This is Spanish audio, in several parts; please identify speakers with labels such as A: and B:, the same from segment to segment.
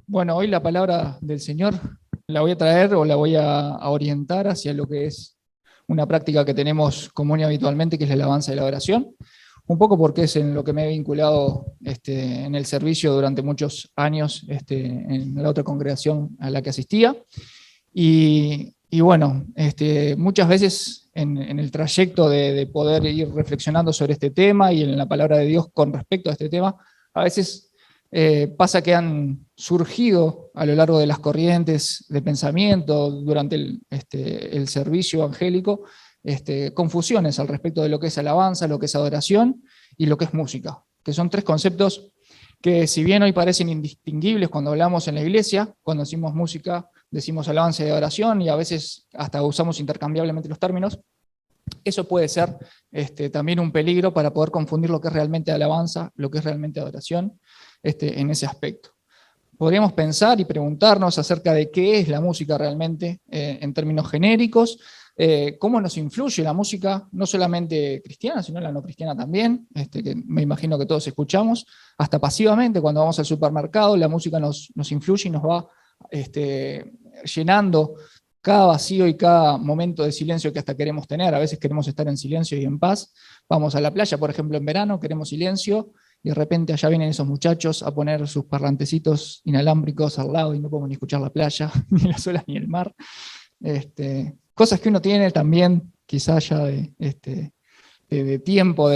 A: Bueno, hoy la palabra del Señor la voy a traer o la voy a orientar hacia lo que es una práctica que tenemos común y habitualmente, que es la alabanza y la oración. Un poco porque es en lo que me he vinculado en el servicio durante muchos años en la otra congregación a la que asistía. Y bueno, muchas veces en el trayecto de poder ir reflexionando sobre este tema y en la palabra de Dios con respecto a este tema, a veces pasa que han surgido a lo largo de las corrientes de pensamiento durante el servicio evangélico confusiones al respecto de lo que es alabanza, lo que es adoración y lo que es música, que son tres conceptos que si bien hoy parecen indistinguibles cuando hablamos en la iglesia, cuando decimos música, decimos alabanza y adoración, y a veces hasta usamos intercambiablemente los términos, eso puede ser también un peligro para poder confundir lo que es realmente alabanza, lo que es realmente adoración, en ese aspecto. Podríamos pensar y preguntarnos acerca de qué es la música realmente en términos genéricos, cómo nos influye la música, no solamente cristiana, sino la no cristiana también, que me imagino que todos escuchamos, hasta pasivamente cuando vamos al supermercado, la música nos influye y nos va llenando cada vacío y cada momento de silencio que hasta queremos tener. A veces queremos estar en silencio y en paz. Vamos a la playa, por ejemplo, en verano, queremos silencio, y de repente allá vienen esos muchachos a poner sus parlantecitos inalámbricos al lado y no podemos ni escuchar la playa, ni las olas, ni el mar. Cosas que uno tiene también, quizás ya de tiempo,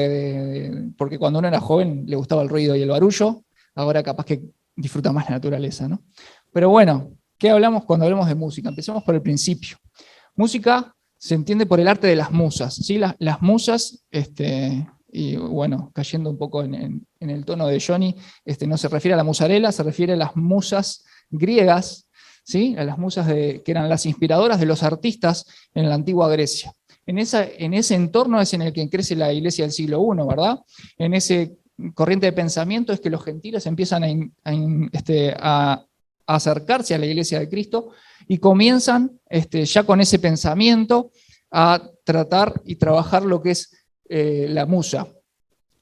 A: porque cuando uno era joven le gustaba el ruido y el barullo, ahora capaz que disfruta más la naturaleza, ¿no? Pero bueno, ¿qué hablamos cuando hablamos de música? Empecemos por el principio. Música se entiende por el arte de las musas, ¿sí? Las musas, y bueno, cayendo un poco en el tono de Johnny, no se refiere a la musarela, se refiere a las musas griegas, ¿sí? A las musas que eran las inspiradoras de los artistas en la antigua Grecia. En ese entorno es en el que crece la iglesia del siglo I, ¿verdad? En ese corriente de pensamiento es que los gentiles empiezan a acercarse a la iglesia de Cristo y comienzan ya con ese pensamiento a tratar y trabajar lo que es la musa,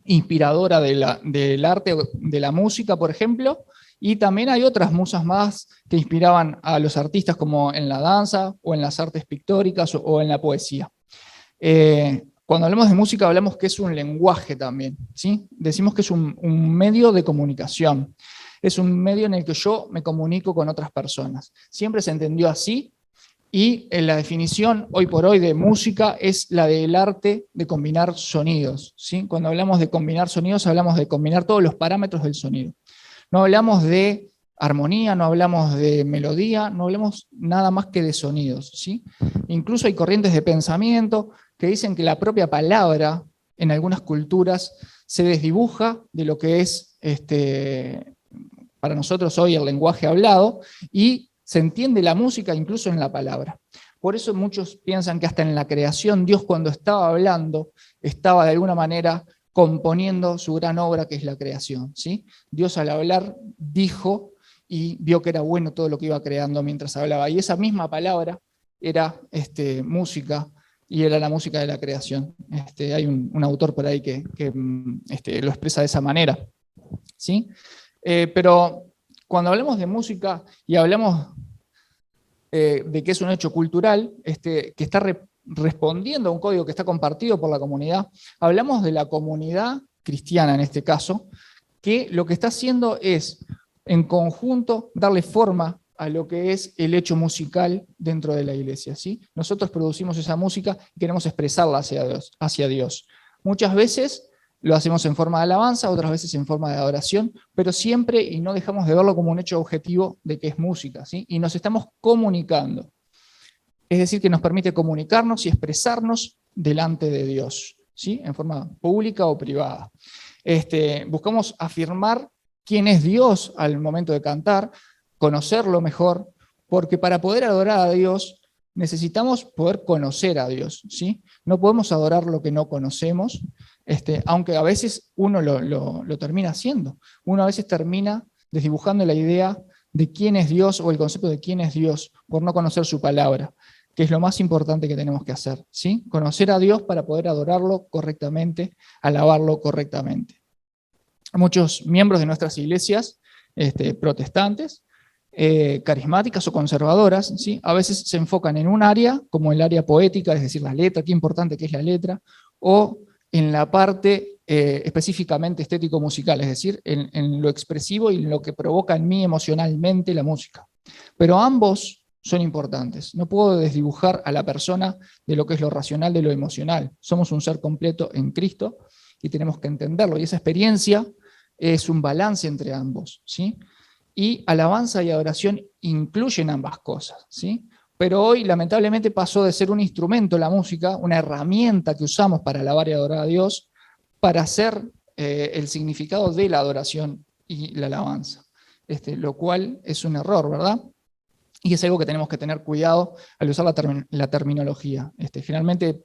A: inspiradora del arte, de la música, por ejemplo, y también hay otras musas más que inspiraban a los artistas, como en la danza, o en las artes pictóricas, o en la poesía. Cuando hablamos de música hablamos que es un lenguaje también, ¿sí? Decimos que es un medio de comunicación, es un medio en el que yo me comunico con otras personas. Siempre se entendió así, y la definición hoy por hoy de música es la del arte de combinar sonidos, ¿sí? Cuando hablamos de combinar sonidos, hablamos de combinar todos los parámetros del sonido. No hablamos de armonía, no hablamos de melodía, no hablamos nada más que de sonidos, ¿sí? Incluso hay corrientes de pensamiento que dicen que la propia palabra, en algunas culturas, se desdibuja de lo que es para nosotros hoy el lenguaje hablado, y se entiende la música incluso en la palabra. Por eso muchos piensan que hasta en la creación Dios, cuando estaba hablando, estaba de alguna manera componiendo su gran obra, que es la creación, ¿sí? Dios al hablar dijo y vio que era bueno todo lo que iba creando mientras hablaba. Y esa misma palabra era música, y era la música de la creación. Hay un autor por ahí que lo expresa de esa manera, ¿sí? Pero cuando hablamos de música y hablamos de que es un hecho cultural, que está respondiendo a un código que está compartido por la comunidad, hablamos de la comunidad cristiana en este caso, que lo que está haciendo es, en conjunto, darle forma a lo que es el hecho musical dentro de la iglesia, ¿sí? Nosotros producimos esa música y queremos expresarla hacia Dios. Muchas veces lo hacemos en forma de alabanza, otras veces en forma de adoración, pero siempre, y no dejamos de verlo como un hecho objetivo, de que es música, ¿sí? Y nos estamos comunicando. Es decir, que nos permite comunicarnos y expresarnos delante de Dios, ¿sí? En forma pública o privada. Buscamos afirmar quién es Dios al momento de cantar, conocerlo mejor, porque para poder adorar a Dios necesitamos poder conocer a Dios, ¿sí? No podemos adorar lo que no conocemos, aunque a veces uno lo termina haciendo. Uno a veces termina desdibujando la idea de quién es Dios, o el concepto de quién es Dios, por no conocer su palabra, que es lo más importante que tenemos que hacer, ¿sí? Conocer a Dios para poder adorarlo correctamente, alabarlo correctamente. Muchos miembros de nuestras iglesias protestantes carismáticas o conservadoras, ¿sí? A veces se enfocan en un área, como el área poética, es decir, la letra, qué importante que es la letra, o en la parte específicamente estético-musical, es decir, en lo expresivo y en lo que provoca en mí emocionalmente la música. Pero ambos son importantes. No puedo desdibujar a la persona de lo que es lo racional de lo emocional. Somos un ser completo en Cristo y tenemos que entenderlo. Y esa experiencia es un balance entre ambos, ¿sí? Y alabanza y adoración incluyen ambas cosas, ¿sí? Pero hoy lamentablemente pasó de ser un instrumento la música, una herramienta que usamos para alabar y adorar a Dios, para hacer el significado de la adoración y la alabanza, lo cual es un error, ¿verdad? Y es algo que tenemos que tener cuidado al usar la terminología. Generalmente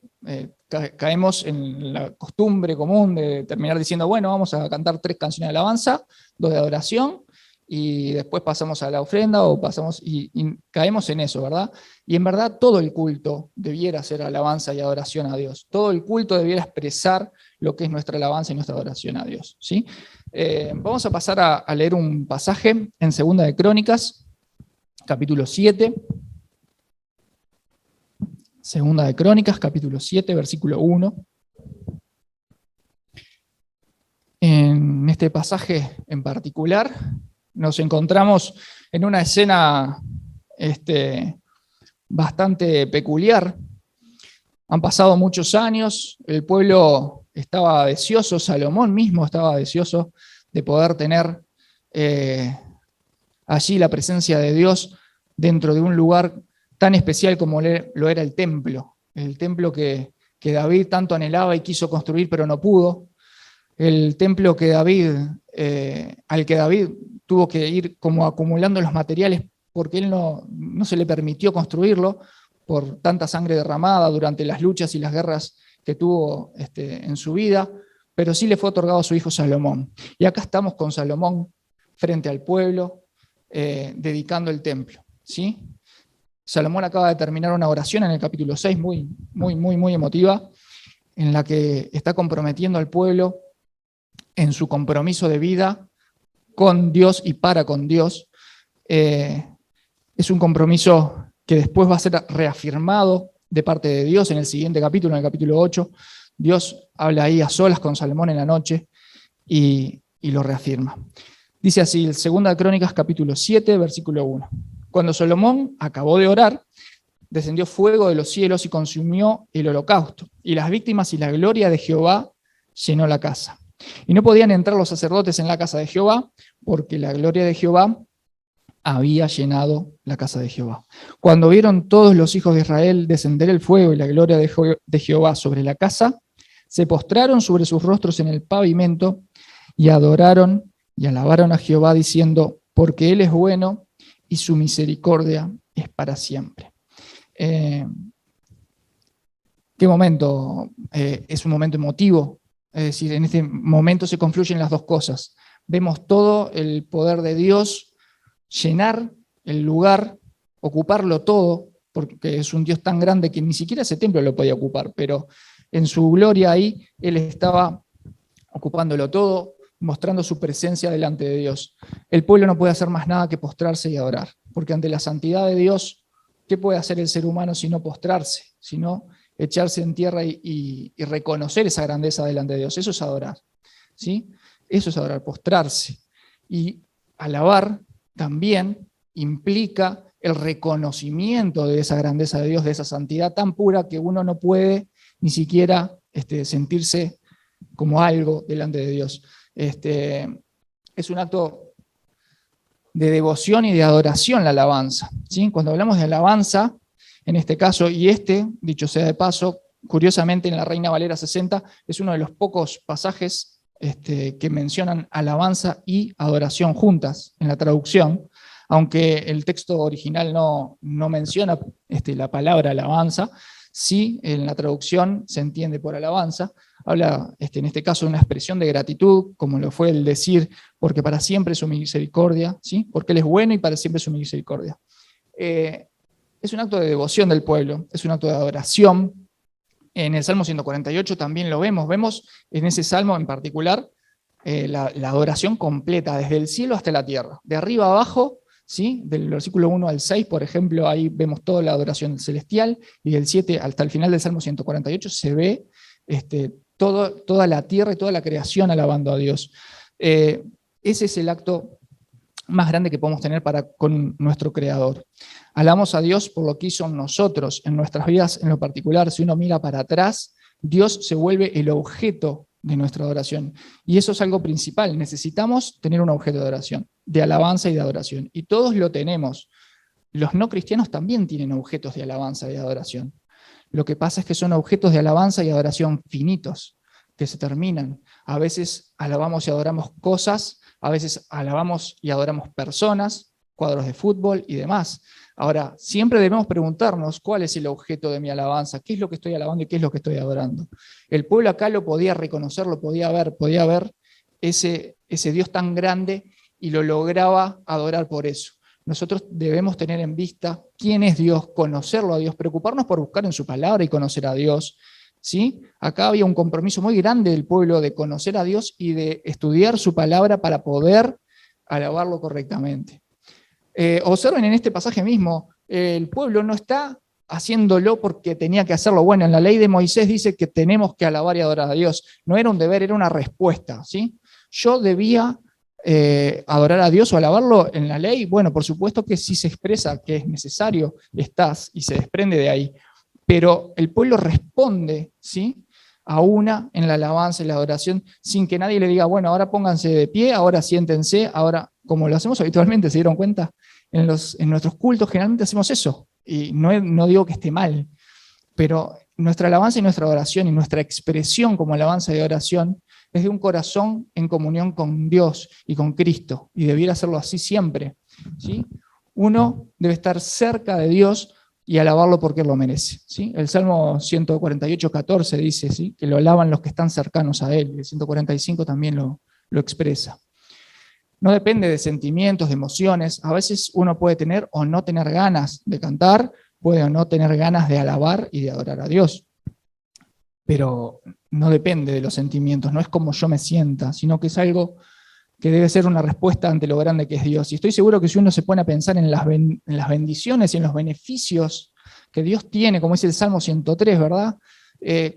A: caemos en la costumbre común de terminar diciendo, bueno, vamos a cantar 3 canciones de alabanza, 2 de adoración, y después pasamos a la ofrenda o pasamos y caemos en eso, ¿verdad? Y en verdad todo el culto debiera ser alabanza y adoración a Dios. Todo el culto debiera expresar lo que es nuestra alabanza y nuestra adoración a Dios, ¿sí? Vamos a pasar a leer un pasaje en Segunda de Crónicas, capítulo 7. Segunda de Crónicas, capítulo 7, versículo 1. En este pasaje en particular nos encontramos en una escena bastante peculiar. Han pasado muchos años, el pueblo estaba deseoso, Salomón mismo estaba deseoso de poder tener allí la presencia de Dios dentro de un lugar tan especial como lo era el templo que David tanto anhelaba y quiso construir pero no pudo, el templo que al que David tuvo que ir como acumulando los materiales porque él no se le permitió construirlo por tanta sangre derramada durante las luchas y las guerras que tuvo en su vida, pero sí le fue otorgado a su hijo Salomón. Y acá estamos con Salomón frente al pueblo, dedicando el templo, ¿sí? Salomón acaba de terminar una oración en el capítulo 6, muy emotiva, en la que está comprometiendo al pueblo en su compromiso de vida con Dios y para con Dios. Es un compromiso que después va a ser reafirmado de parte de Dios en el siguiente capítulo, en el capítulo 8. Dios habla ahí a solas con Salomón en la noche y lo reafirma. Dice así, el 2 Crónicas capítulo 7, versículo 1. Cuando Salomón acabó de orar, descendió fuego de los cielos y consumió el holocausto, y las víctimas y la gloria de Jehová llenó la casa. Y no podían entrar los sacerdotes en la casa de Jehová, porque la gloria de Jehová había llenado la casa de Jehová. Cuando vieron todos los hijos de Israel descender el fuego y la gloria de Jehová sobre la casa, se postraron sobre sus rostros en el pavimento y adoraron y alabaron a Jehová diciendo, porque Él es bueno y su misericordia es para siempre. ¿Qué momento? Es un momento emotivo, es decir, en este momento se confluyen las dos cosas. Vemos todo el poder de Dios llenar el lugar, ocuparlo todo, porque es un Dios tan grande que ni siquiera ese templo lo podía ocupar, pero en su gloria ahí Él estaba ocupándolo todo, mostrando su presencia delante de Dios. El pueblo no puede hacer más nada que postrarse y adorar, porque ante la santidad de Dios, ¿qué puede hacer el ser humano sino postrarse, sino echarse en tierra y reconocer esa grandeza delante de Dios? Eso es adorar, ¿sí? Eso es adorar, postrarse. Y alabar también implica el reconocimiento de esa grandeza de Dios, de esa santidad tan pura que uno no puede ni siquiera sentirse como algo delante de Dios. Es un acto de devoción y de adoración la alabanza, ¿sí? Cuando hablamos de alabanza, en este caso, y dicho sea de paso, curiosamente en la Reina Valera 60, es uno de los pocos pasajes que mencionan alabanza y adoración juntas en la traducción, aunque el texto original no menciona la palabra alabanza, sí en la traducción se entiende por alabanza. Habla en este caso de una expresión de gratitud, como lo fue el decir, porque para siempre es su misericordia, ¿sí? Porque Él es bueno y para siempre es su misericordia. Es un acto de devoción del pueblo, es un acto de adoración. En el Salmo 148 también lo vemos en ese salmo en particular la adoración completa, desde el cielo hasta la tierra, de arriba a abajo ¿sí? Del versículo 1 al 6, por ejemplo, ahí vemos toda la adoración celestial, y del 7 hasta el final del Salmo 148 se ve toda la tierra y toda la creación alabando a Dios. Ese es el acto más grande que podemos tener con nuestro Creador. Alabamos a Dios por lo que hizo en nosotros, en nuestras vidas en lo particular. Si uno mira para atrás, Dios se vuelve el objeto de nuestra adoración. Y eso es algo principal. Necesitamos tener un objeto de adoración, de alabanza y de adoración. Y todos lo tenemos. Los no cristianos también tienen objetos de alabanza y de adoración. Lo que pasa es que son objetos de alabanza y adoración finitos, que se terminan. A veces alabamos y adoramos cosas, a veces alabamos y adoramos personas, cuadros de fútbol y demás. Ahora, siempre debemos preguntarnos cuál es el objeto de mi alabanza, qué es lo que estoy alabando y qué es lo que estoy adorando. El pueblo acá lo podía reconocer, lo podía ver ese Dios tan grande y lo lograba adorar por eso. Nosotros debemos tener en vista quién es Dios, conocerlo a Dios, preocuparnos por buscar en su palabra y conocer a Dios, ¿sí? Acá había un compromiso muy grande del pueblo de conocer a Dios y de estudiar su palabra para poder alabarlo correctamente. Observen en este pasaje mismo, el pueblo no está haciéndolo porque tenía que hacerlo. Bueno, en la ley de Moisés dice que tenemos que alabar y adorar a Dios. No era un deber, era una respuesta, ¿sí? Yo debía adorar a Dios o alabarlo en la ley. Bueno, por supuesto que si se expresa que es necesario, estás y se desprende de ahí. Pero el pueblo responde, ¿sí?, a una en la alabanza y la adoración, sin que nadie le diga, bueno, ahora pónganse de pie, ahora siéntense, ahora, como lo hacemos habitualmente, ¿se dieron cuenta? En nuestros cultos generalmente hacemos eso, y no digo que esté mal, pero nuestra alabanza y nuestra adoración y nuestra expresión como alabanza y adoración es de un corazón en comunión con Dios y con Cristo, y debiera hacerlo así siempre, ¿sí? Uno debe estar cerca de Dios y alabarlo porque Él lo merece, ¿sí? El Salmo 148:14 dice, ¿sí?, que lo alaban los que están cercanos a Él. El 145 también lo expresa. No depende de sentimientos, de emociones. A veces uno puede tener o no tener ganas de cantar, puede o no tener ganas de alabar y de adorar a Dios. Pero no depende de los sentimientos, no es como yo me sienta, sino que es algo que debe ser una respuesta ante lo grande que es Dios. Y estoy seguro que si uno se pone a pensar en las bendiciones y en los beneficios que Dios tiene, como dice el Salmo 103, ¿verdad?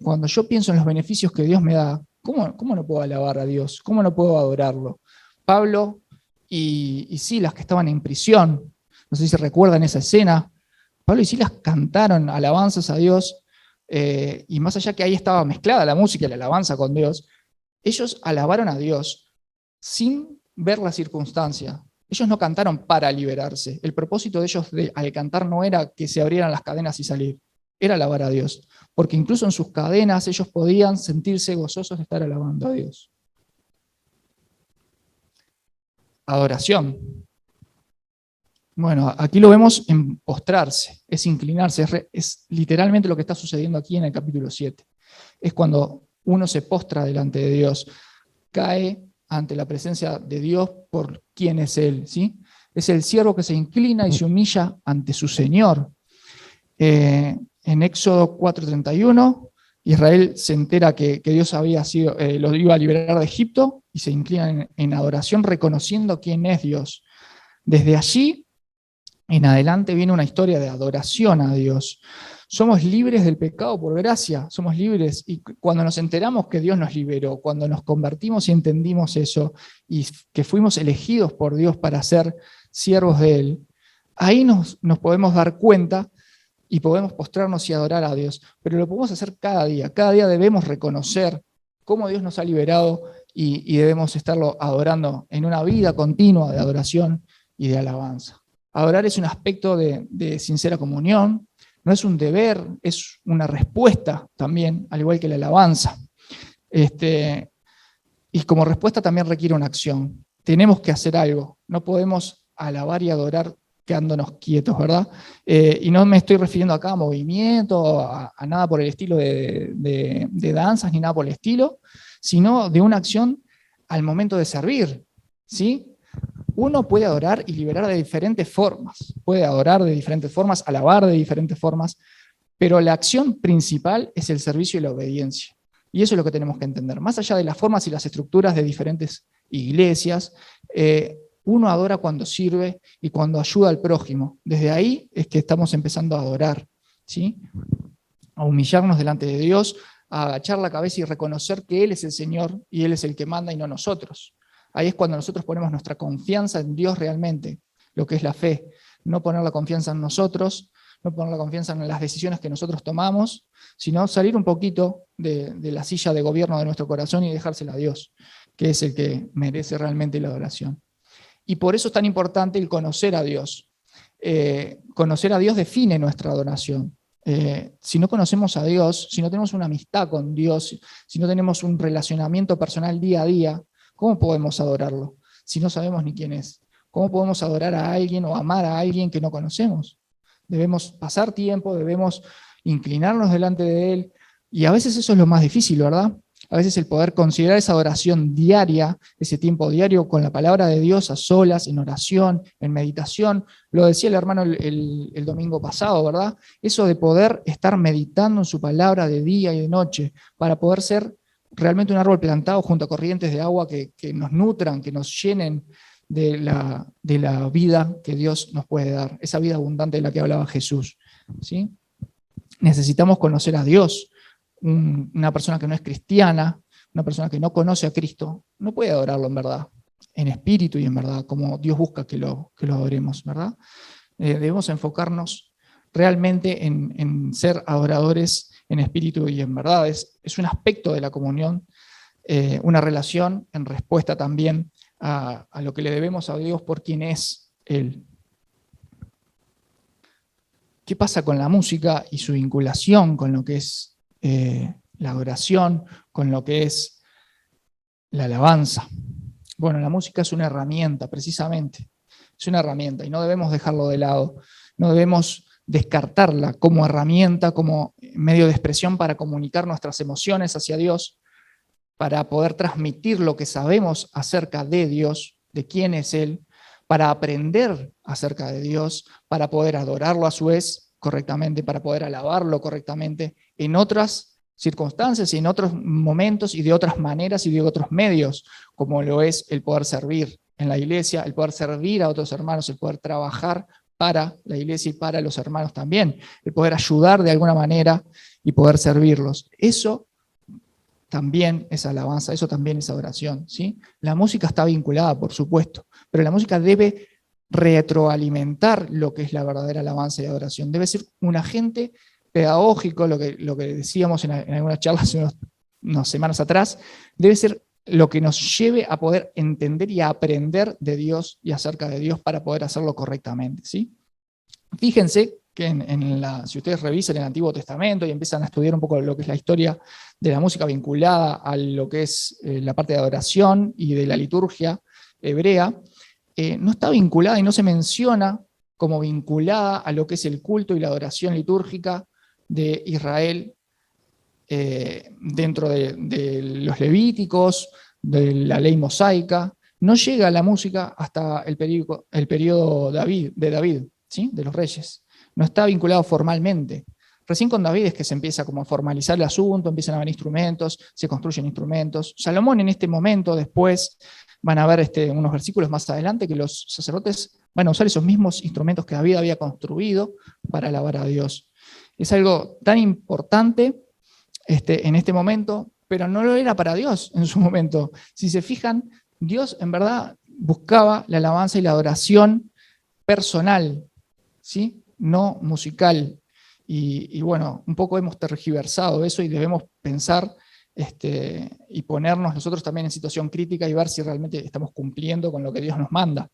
A: Cuando yo pienso en los beneficios que Dios me da, ¿cómo no puedo alabar a Dios? ¿Cómo no puedo adorarlo? Pablo y Silas, que estaban en prisión, no sé si recuerdan esa escena, Pablo y Silas cantaron alabanzas a Dios, y más allá que ahí estaba mezclada la música y la alabanza con Dios, ellos alabaron a Dios sin ver la circunstancia. Ellos no cantaron para liberarse. El propósito de ellos al cantar no era que se abrieran las cadenas y salir, era alabar a Dios. Porque incluso en sus cadenas ellos podían sentirse gozosos de estar alabando a Dios. Adoración. Bueno, aquí lo vemos en postrarse, es inclinarse, es literalmente lo que está sucediendo aquí en el capítulo 7. Es cuando uno se postra delante de Dios, cae ante la presencia de Dios por quién es Él, ¿sí? Es el siervo que se inclina y se humilla ante su Señor. En Éxodo 4:31, Israel se entera que Dios lo iba a liberar de Egipto y se inclina en adoración reconociendo quién es Dios. Desde allí en adelante viene una historia de adoración a Dios. Somos libres del pecado por gracia, somos libres, y cuando nos enteramos que Dios nos liberó, cuando nos convertimos y entendimos eso, y que fuimos elegidos por Dios para ser siervos de Él, ahí nos podemos dar cuenta y podemos postrarnos y adorar a Dios, pero lo podemos hacer cada día debemos reconocer cómo Dios nos ha liberado y debemos estarlo adorando en una vida continua de adoración y de alabanza. Adorar es un aspecto de sincera comunión, no es un deber, es una respuesta también, al igual que la alabanza. Y como respuesta también requiere una acción. Tenemos que hacer algo, no podemos alabar y adorar quedándonos quietos, ¿verdad? Y no me estoy refiriendo acá a movimiento, a nada por el estilo de danzas, ni nada por el estilo, sino de una acción al momento de servir, ¿sí? Uno puede adorar y liberar de diferentes formas, puede adorar de diferentes formas, alabar de diferentes formas, pero la acción principal es el servicio y la obediencia. Y eso es lo que tenemos que entender. Más allá de las formas y las estructuras de diferentes iglesias, Uno adora cuando sirve y cuando ayuda al prójimo. Desde ahí es que estamos empezando a adorar, ¿sí? A humillarnos delante de Dios, a agachar la cabeza y reconocer que Él es el Señor y Él es el que manda y no nosotros. Ahí es cuando nosotros ponemos nuestra confianza en Dios realmente, lo que es la fe. No poner la confianza en nosotros, no poner la confianza en las decisiones que nosotros tomamos, sino salir un poquito de la silla de gobierno de nuestro corazón y dejársela a Dios, que es el que merece realmente la adoración. Y por eso es tan importante el conocer a Dios. Conocer a Dios define nuestra adoración. Si no conocemos a Dios, si no tenemos una amistad con Dios, si no tenemos un relacionamiento personal día a día, ¿cómo podemos adorarlo? Si no sabemos ni quién es. ¿Cómo podemos adorar a alguien o amar a alguien que no conocemos? Debemos pasar tiempo, debemos inclinarnos delante de Él, y a veces eso es lo más difícil, ¿verdad? A veces el poder considerar esa adoración diaria, ese tiempo diario con la palabra de Dios a solas, en oración, en meditación. Lo decía el hermano el domingo pasado, ¿verdad? Eso de poder estar meditando en su palabra de día y de noche, para poder ser realmente un árbol plantado junto a corrientes de agua que nos nutran, que nos llenen de la vida que Dios nos puede dar, esa vida abundante de la que hablaba Jesús, ¿sí? Necesitamos conocer a Dios. Una persona que no es cristiana, una persona que no conoce a Cristo, no puede adorarlo en verdad, en espíritu y en verdad, como Dios busca que lo adoremos, ¿verdad? Debemos enfocarnos realmente en ser adoradores en espíritu y en verdad. Es un aspecto de la comunión, una relación en respuesta también a lo que le debemos a Dios por quien es Él. ¿Qué pasa con la música y su vinculación con lo que es la adoración, con lo que es la alabanza? Bueno, la música es una herramienta, precisamente. Es una herramienta y no debemos dejarlo de lado. No debemos descartarla como herramienta, como medio de expresión para comunicar nuestras emociones hacia Dios, para poder transmitir lo que sabemos acerca de Dios, de quién es Él, para aprender acerca de Dios, para poder adorarlo a su vez correctamente, para poder alabarlo correctamente en otras circunstancias y en otros momentos y de otras maneras y de otros medios, como lo es el poder servir en la iglesia, el poder servir a otros hermanos, el poder trabajar para la iglesia y para los hermanos también, el poder ayudar de alguna manera y poder servirlos. Eso también es alabanza, eso también es adoración, ¿sí? La música está vinculada, por supuesto, pero la música debe retroalimentar lo que es la verdadera alabanza y adoración. Debe ser un agente pedagógico, lo que decíamos en algunas charlas hace unas semanas atrás, debe ser lo que nos lleve a poder entender y a aprender de Dios y acerca de Dios para poder hacerlo correctamente, ¿sí? Fíjense que si ustedes revisan el Antiguo Testamento y empiezan a estudiar un poco lo que es la historia de la música vinculada a lo que es la parte de adoración y de la liturgia hebrea, no está vinculada y no se menciona como vinculada a lo que es el culto y la adoración litúrgica de Israel dentro de los levíticos, de la ley mosaica. No llega la música hasta el periodo de David, ¿sí? De los reyes. No está vinculado formalmente. Recién con David es que se empieza como a formalizar el asunto, empiezan a haber instrumentos, se construyen instrumentos. Salomón en este momento, después, van a ver unos versículos más adelante que los sacerdotes van a usar esos mismos instrumentos que David había construido para alabar a Dios. Es algo tan importante en este momento, pero no lo era para Dios en su momento. Si se fijan, Dios en verdad buscaba la alabanza y la adoración personal, ¿sí? No musical. Y bueno, un poco hemos tergiversado eso y debemos pensar y ponernos nosotros también en situación crítica y ver si realmente estamos cumpliendo con lo que Dios nos manda.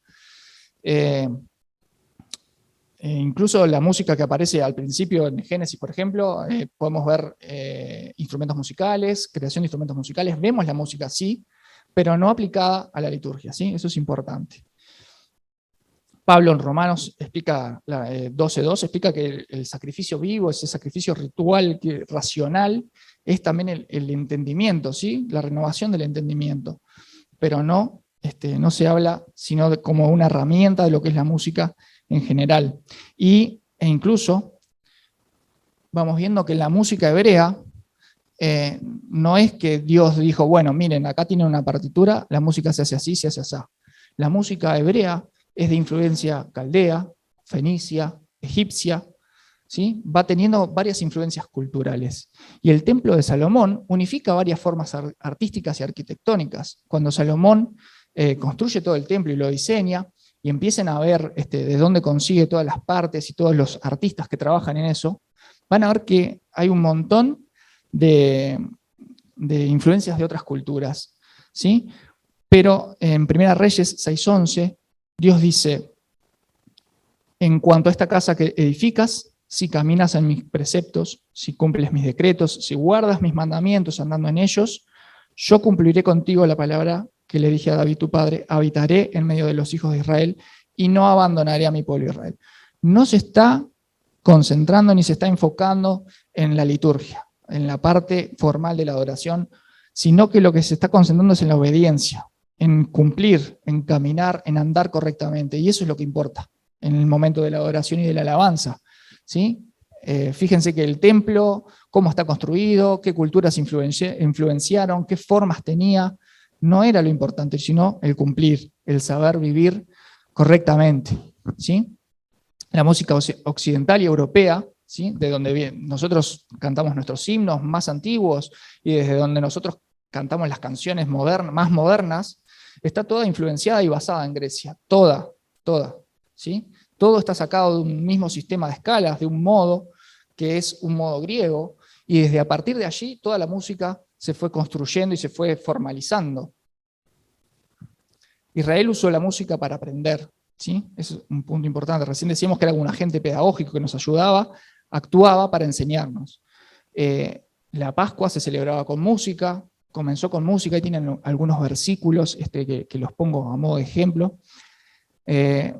A: Incluso la música que aparece al principio en Génesis, por ejemplo, podemos ver instrumentos musicales, creación de instrumentos musicales, vemos la música sí, pero no aplicada a la liturgia, ¿sí? Eso es importante. Pablo en Romanos explica, 12:2, explica que el sacrificio vivo, ese sacrificio ritual, racional, es también el entendimiento, ¿sí? La renovación del entendimiento. Pero no se habla sino como una herramienta de lo que es la música en general. E incluso vamos viendo que en la música hebrea no es que Dios dijo, bueno, miren, acá tienen una partitura, la música se hace así, se hace así. La música hebrea es de influencia caldea, fenicia, egipcia, ¿sí? Va teniendo varias influencias culturales. Y el templo de Salomón unifica varias formas artísticas y arquitectónicas. Cuando Salomón construye todo el templo y lo diseña, y empiecen a ver de dónde consigue todas las partes y todos los artistas que trabajan en eso, van a ver que hay un montón de influencias de otras culturas, ¿sí? Pero en 1 Reyes 6:11, Dios dice: en cuanto a esta casa que edificas, si caminas en mis preceptos, si cumples mis decretos, si guardas mis mandamientos andando en ellos, yo cumpliré contigo la palabra que le dije a David tu padre: habitaré en medio de los hijos de Israel y no abandonaré a mi pueblo Israel. No se está concentrando ni se está enfocando en la liturgia, en la parte formal de la adoración, sino que lo que se está concentrando es en la obediencia, en cumplir, en caminar, en andar correctamente, y eso es lo que importa en el momento de la adoración y de la alabanza, ¿sí? Fíjense que el templo, cómo está construido, qué culturas influenciaron, qué formas tenía, no era lo importante, sino el cumplir, el saber vivir correctamente, ¿sí? La música occidental y europea, ¿sí? De donde nosotros cantamos nuestros himnos más antiguos y desde donde nosotros cantamos las canciones más modernas, está toda influenciada y basada en Grecia, toda, ¿sí? Todo está sacado de un mismo sistema de escalas, de un modo que es un modo griego, y desde a partir de allí toda la música se fue construyendo y se fue formalizando. Israel usó la música para aprender, ¿sí? Eso es un punto importante. Recién decíamos que era un agente pedagógico que nos ayudaba, actuaba para enseñarnos. La Pascua se celebraba con música, comenzó con música, y tienen algunos versículos que los pongo a modo de ejemplo.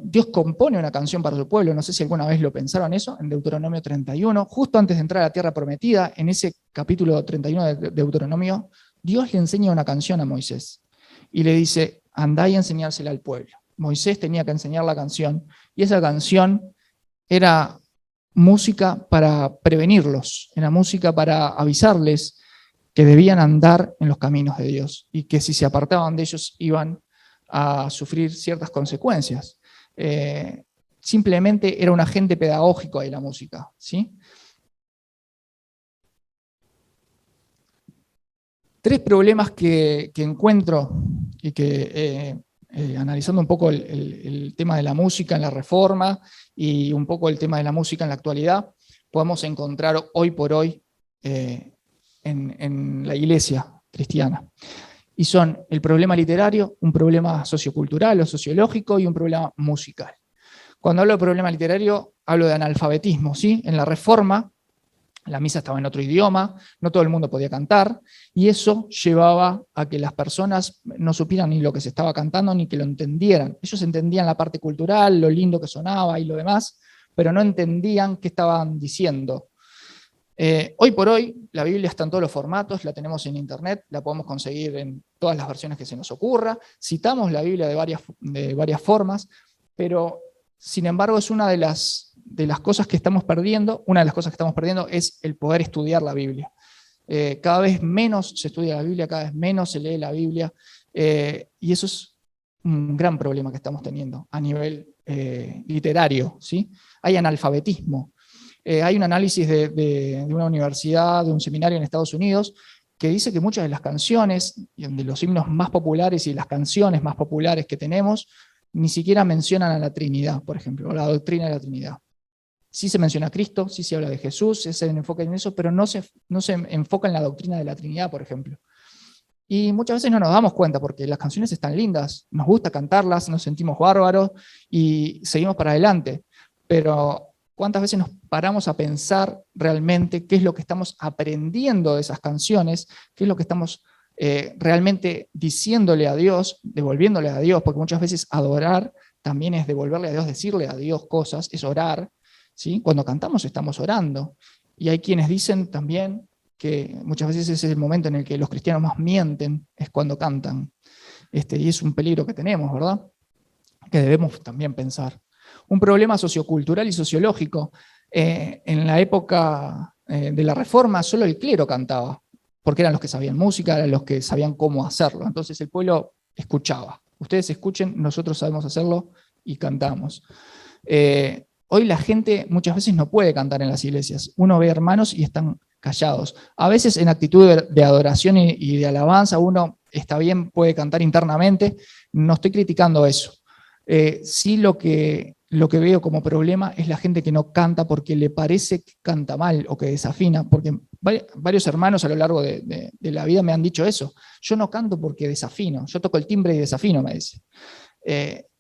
A: Dios compone una canción para su pueblo, no sé si alguna vez lo pensaron eso, en Deuteronomio 31, justo antes de entrar a la tierra prometida, en ese capítulo 31 de Deuteronomio, Dios le enseña una canción a Moisés y le dice: andá y enseñársela al pueblo. Moisés tenía que enseñar la canción, y esa canción era música para prevenirlos, era música para avisarles que debían andar en los caminos de Dios y que si se apartaban de ellos iban a sufrir ciertas consecuencias. Simplemente era un agente pedagógico ahí la música, ¿sí? 3 problemas que encuentro y que analizando un poco el tema de la música en la Reforma y un poco el tema de la música en la actualidad, podemos encontrar hoy por hoy en la iglesia cristiana. Y son el problema literario, un problema sociocultural o sociológico y un problema musical. Cuando hablo de problema literario, hablo de analfabetismo, ¿sí? En la Reforma, la misa estaba en otro idioma, no todo el mundo podía cantar, y eso llevaba a que las personas no supieran ni lo que se estaba cantando ni que lo entendieran. Ellos entendían la parte cultural, lo lindo que sonaba y lo demás, pero no entendían qué estaban diciendo. Hoy por hoy, la Biblia está en todos los formatos, la tenemos en internet, la podemos conseguir en todas las versiones que se nos ocurra, citamos la Biblia de varias formas, pero sin embargo es una de las cosas que estamos perdiendo. Una de las cosas que estamos perdiendo es el poder estudiar la Biblia. Cada vez menos se estudia la Biblia, cada vez menos se lee la Biblia, y eso es un gran problema que estamos teniendo a nivel literario, ¿sí? Hay analfabetismo. Hay un análisis de una universidad, de un seminario en Estados Unidos, que dice que muchas de las canciones, de los himnos más populares y las canciones más populares que tenemos, ni siquiera mencionan a la Trinidad, por ejemplo, o la doctrina de la Trinidad. Sí se menciona a Cristo, sí se habla de Jesús, se enfoca en eso, pero no se enfoca en la doctrina de la Trinidad, por ejemplo. Y muchas veces no nos damos cuenta porque las canciones están lindas, nos gusta cantarlas, nos sentimos bárbaros y seguimos para adelante. Pero ¿cuántas veces nos paramos a pensar realmente qué es lo que estamos aprendiendo de esas canciones? ¿Qué es lo que estamos realmente diciéndole a Dios, devolviéndole a Dios? Porque muchas veces adorar también es devolverle a Dios, decirle a Dios cosas, es orar, ¿sí? Cuando cantamos estamos orando. Y hay quienes dicen también que muchas veces ese es el momento en el que los cristianos más mienten, es cuando cantan. Y es un peligro que tenemos, ¿verdad? Que debemos también pensar. Un problema sociocultural y sociológico. En la época de la Reforma solo el clero cantaba, porque eran los que sabían música, eran los que sabían cómo hacerlo. Entonces el pueblo escuchaba, Ustedes escuchen, nosotros sabemos hacerlo y cantamos. Hoy la gente muchas veces no puede cantar en las iglesias. Uno ve hermanos y están callados. A veces en actitud de adoración y de alabanza uno está bien, puede cantar internamente. No estoy criticando eso. Sí lo que veo como problema es la gente que no canta porque le parece que canta mal o que desafina, porque varios hermanos a lo largo de la vida me han dicho eso. Yo no canto porque desafino, yo toco el timbre y desafino, me dice.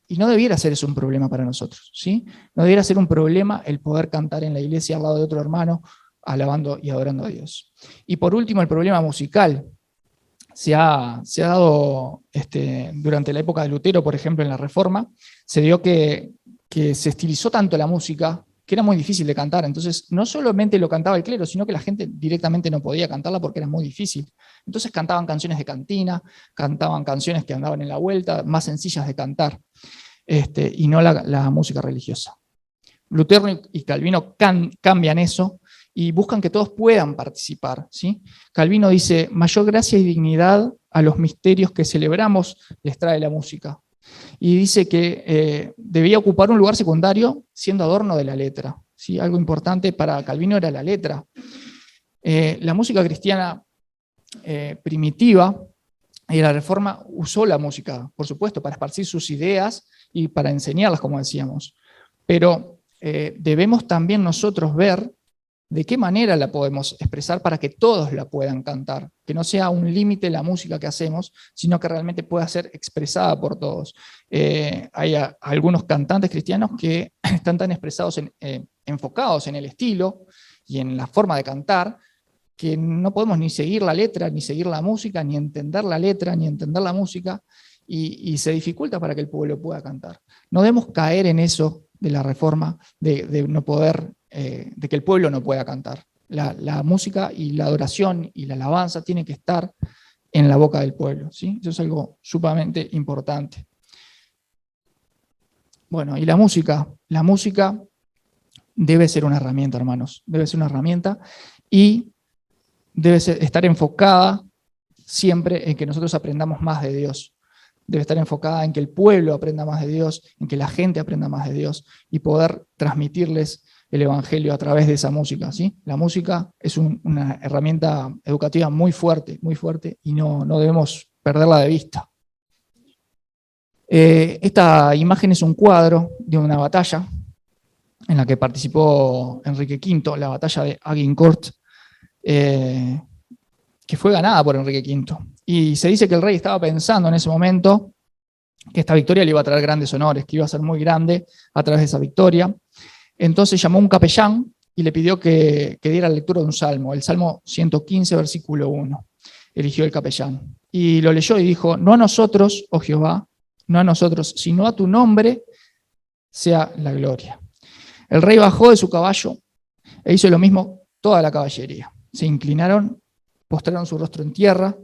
A: Y no debiera ser eso un problema para nosotros, ¿sí? No debiera ser un problema el poder cantar en la iglesia al lado de otro hermano, alabando y adorando a Dios. Y por último, el problema musical. Se ha dado durante la época de Lutero, por ejemplo, en la Reforma, se dio que se estilizó tanto la música que era muy difícil de cantar. Entonces, no solamente lo cantaba el clero, sino que la gente directamente no podía cantarla porque era muy difícil. Entonces cantaban canciones de cantina, cantaban canciones que andaban en la vuelta, más sencillas de cantar, y no la música religiosa. Lutero y Calvino cambian eso y buscan que todos puedan participar, ¿sí? Calvino dice, mayor gracia y dignidad a los misterios que celebramos les trae la música. Y dice que debía ocupar un lugar secundario siendo adorno de la letra, ¿sí? Algo importante para Calvino era la letra. La música cristiana primitiva y la Reforma usó la música, por supuesto, para esparcir sus ideas y para enseñarlas, como decíamos. Pero debemos también nosotros ver de qué manera la podemos expresar para que todos la puedan cantar, que no sea un límite la música que hacemos, sino que realmente pueda ser expresada por todos. Hay algunos cantantes cristianos que están tan expresados, enfocados en el estilo y en la forma de cantar, que no podemos ni seguir la letra, ni seguir la música, ni entender la letra, ni entender la música, y se dificulta para que el pueblo pueda cantar. No debemos caer en eso de la Reforma, de no poder, de que el pueblo no pueda cantar. La música y la adoración y la alabanza tienen que estar en la boca del pueblo, ¿sí? Eso es algo sumamente importante. Bueno, y la música debe ser una herramienta, hermanos, debe ser una herramienta y debe estar enfocada siempre en que nosotros aprendamos más de Dios. Debe estar enfocada en que el pueblo aprenda más de Dios, en que la gente aprenda más de Dios y poder transmitirles el evangelio a través de esa música, ¿sí? La música es una herramienta educativa muy fuerte y no debemos perderla de vista. Esta imagen es un cuadro de una batalla en la que participó Enrique V, la batalla de Agincourt, que fue ganada por Enrique V. Y se dice que el rey estaba pensando en ese momento que esta victoria le iba a traer grandes honores, que iba a ser muy grande a través de esa victoria. Entonces llamó a un capellán y le pidió que diera la lectura de un salmo, el Salmo 115, versículo 1. Eligió el capellán. Y lo leyó y dijo, no a nosotros, oh Jehová, no a nosotros, sino a tu nombre sea la gloria. El rey bajó de su caballo e hizo lo mismo toda la caballería. Se inclinaron, postraron su rostro en tierra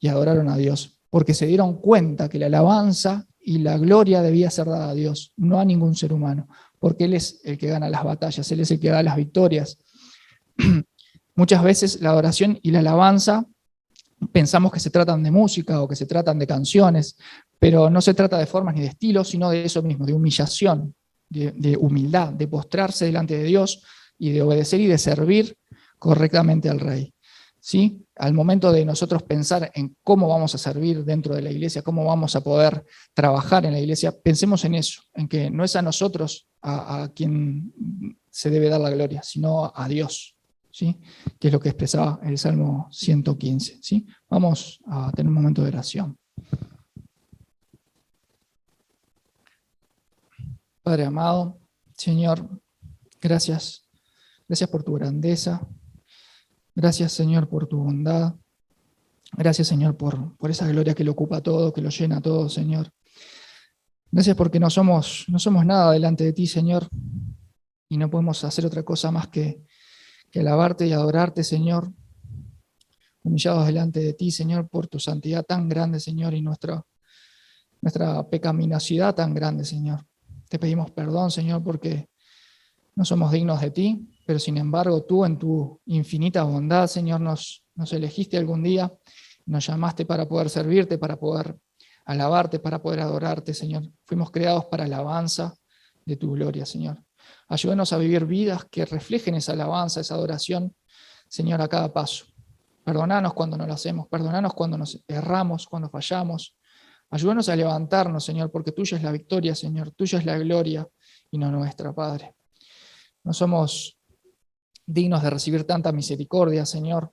A: y adoraron a Dios, porque se dieron cuenta que la alabanza y la gloria debía ser dada a Dios, no a ningún ser humano, porque Él es el que gana las batallas, Él es el que da las victorias. Muchas veces la adoración y la alabanza pensamos que se tratan de música o que se tratan de canciones, pero no se trata de formas ni de estilos, sino de eso mismo, de humillación, de humildad, de postrarse delante de Dios y de obedecer y de servir correctamente al Rey. ¿Sí? Al momento de nosotros pensar en cómo vamos a servir dentro de la iglesia, cómo vamos a poder trabajar en la iglesia, pensemos en eso, en que no es a nosotros a quien se debe dar la gloria, sino a Dios, ¿sí? Que es lo que expresaba el Salmo 115. ¿Sí? Vamos a tener un momento de oración. Padre amado, Señor, gracias por tu grandeza. Gracias, Señor, por tu bondad. Gracias, Señor, por esa gloria que lo ocupa todo, que lo llena todo, Señor. Gracias porque no somos nada delante de ti, Señor, y no podemos hacer otra cosa más que alabarte y adorarte, Señor, humillados delante de ti, Señor, por tu santidad tan grande, Señor, y nuestra pecaminosidad tan grande, Señor. Te pedimos perdón, Señor, porque no somos dignos de ti, pero sin embargo tú en tu infinita bondad, Señor, nos elegiste algún día, nos llamaste para poder servirte, para poder alabarte, para poder adorarte, Señor. Fuimos creados para alabanza de tu gloria, Señor. Ayúdanos a vivir vidas que reflejen esa alabanza, esa adoración, Señor, a cada paso. Perdonanos cuando no lo hacemos, perdonanos cuando nos erramos, cuando fallamos. Ayúdanos a levantarnos, Señor, porque tuya es la victoria, Señor, tuya es la gloria y no nuestra, Padre. No somos dignos de recibir tanta misericordia, Señor,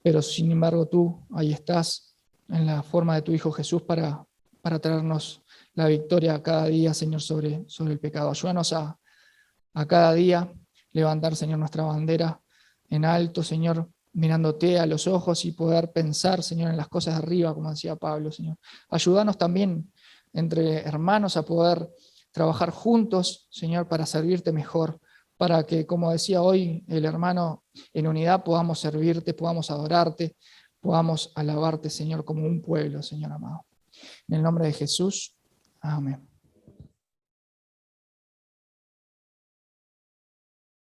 A: pero sin embargo tú ahí estás en la forma de tu Hijo Jesús para traernos la victoria cada día, Señor, sobre el pecado. Ayúdanos a cada día levantar, Señor, nuestra bandera en alto, Señor, mirándote a los ojos y poder pensar, Señor, en las cosas de arriba, como decía Pablo, Señor. Ayúdanos también entre hermanos a poder trabajar juntos, Señor, para servirte mejor, para que, como decía hoy el hermano, en unidad podamos servirte, podamos adorarte, podamos alabarte, Señor, como un pueblo, Señor amado. En el nombre de Jesús, amén.